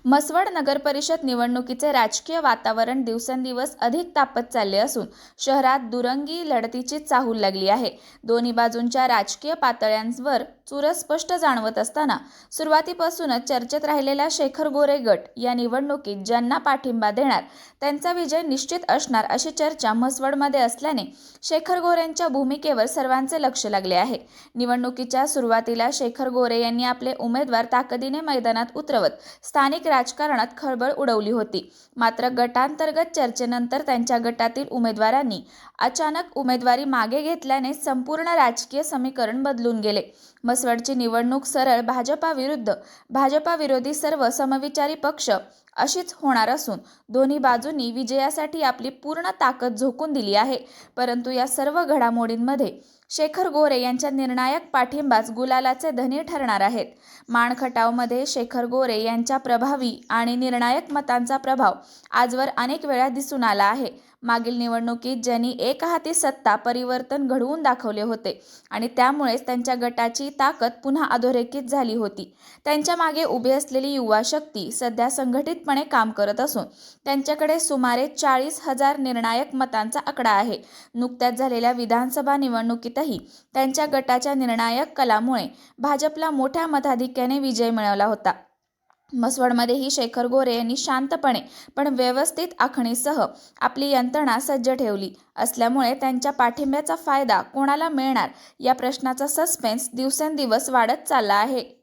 म्हसवड नगर परिषद निवडणुकीचे राजकीय वातावरण दिवसेंदिवस अधिक तापत चालले असून शहरात दुरंगी लढतीची चाहूल लागली आहे. दोन्ही बाजूंच्या राजकीय पातळ्यांवर चुरस स्पष्ट जाणवत असताना सुरुवातीपासूनच चर्चेत राहिलेला शेखर गोरे गट या निवडणुकीत ज्यांना पाठिंबा देणार त्यांचा विजय निश्चित असणार अशी चर्चा म्हसवडमध्ये असल्याने शेखर गोरेंच्या भूमिकेवर सर्वांचे लक्ष लागले आहे. निवडणुकीच्या सुरुवातीला शेखर गोरे यांनी आपले उमेदवार ताकदीने मैदानात उतरवत स्थानिक राजकारणात खळबळ उडवली होती. मात्र गटांतर्गत चर्चेनंतर त्यांच्या गटातील उमेदवारांनी अचानक उमेदवारी मागे घेतल्याने संपूर्ण राजकीय समीकरण बदलून गेले. म्हसवडची निवडणूक सरळ भाजपा विरोधी सर्व समविचारी पक्ष अशीच होणार असून दोन्ही बाजूंनी विजयासाठी आपली पूर्ण ताकद झोकून दिली आहे. परंतु या सर्व घडामोडींमध्ये शेखर गोरे यांच्या निर्णायक पाठिंबाच गुलालाचे धनी ठरणार आहेत. माणखटावमध्ये शेखर गोरे यांच्या प्रभावी आणि निर्णायक मतांचा प्रभाव आजवर अनेक वेळा दिसून आला आहे. मागील निवडणुकीत ज्यांनी एकहाती सत्ता परिवर्तन घडवून दाखवले होते आणि त्यामुळेच त्यांच्या गटाची ताकद पुन्हा अधोरेखित झाली होती. त्यांच्या मागे उभी असलेली युवा शक्ती सध्या संघटितपणे काम करत असून त्यांच्याकडे सुमारे 40,000 निर्णायक मतांचा आकडा आहे. नुकत्याच झालेल्या विधानसभा निवडणुकीतही त्यांच्या गटाच्या निर्णायक कलामुळे भाजपला मोठ्या मताधिक्याने विजय मिळवला होता. म्हसवडमध्येही शेखर गोरे यांनी शांतपणे पण व्यवस्थित आखणीसह आपली यंत्रणा सज्ज ठेवली असल्यामुळे त्यांच्या पाठिंब्याचा फायदा कोणाला मिळणार या प्रश्नाचा सस्पेन्स दिवसेंदिवस वाढत चालला आहे.